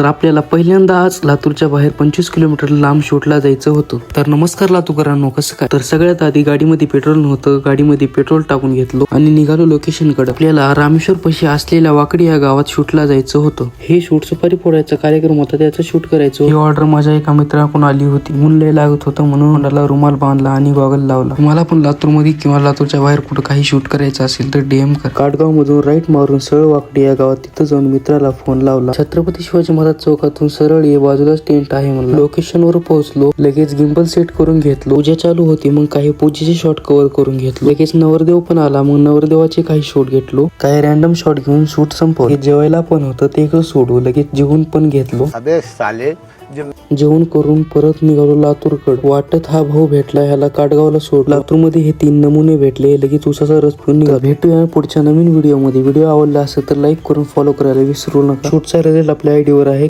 तर आपल्याला पहिल्यांदा आज लातूरच्या बाहेर 25 किलोमीटर लांब शूटला जायचं होतं. तर नमस्कार लातूरकरांनो, कसं काय? तर सगळ्यात आधी गाडीमध्ये पेट्रोल नव्हतं, गाडीमध्ये पेट्रोल टाकून घेतलो आणि निघालो लोकेशन कडे. आपल्याला रामेश्वर पाशी असलेल्या वाकडी या गावात शूटला जायचं होतं. हे शूट सफारी फोडायचा कार्यक्रम होता, त्याचं शूट करायचं. ही ऑर्डर माझ्या एका मित्राकडून आली होती. ऊन लय लागत होतं म्हणून मला रुमाल बांधला आणि गॉगल लावला. तुम्हाला पण लातूर मध्ये किंवा लातूरच्या बाहेर कुठं काही शूट करायचं असेल तर DM कर. काटगाव मधून राईट मारून सरळ वाकडी या गावात, तिथं जाऊन मित्राला फोन लावला. छत्रपती शिवाजी महाराज चौकातून सरळ ये, बाजूलाच टेंट आहे म्हणलं. लोकेशन वर पोहोचलो, लगेच गिम्बल सेट करून घेतलो. पूजा चालू होती, मग काही पूजेचे शॉट कव्हर करून घेतलो. लगेच नवरदेव पण आला, मग नवरदेवाचे काही शॉट घेतलो. काही रॅन्डम शॉट घेऊन शूट संपवलं. जेवायला पण होतं, ते इकडे सोडू. लगेच जेवून पण घेतलो. जेवण करून परत निघालो लातूरकडे. वाटत हा भाऊ भेटला, ह्याला काटगावला सोड. लातूर मध्ये हे 3 नमुने भेटले. लगेच उसाचा रस पिऊन निघालो. भेटूया पुढच्या नवीन व्हिडिओ मध्ये. व्हिडिओ आवडला असेल तर लाईक करून फॉलो करायला विसरू नका. शूटचा रिझल्ट आपल्या ID वर आहे.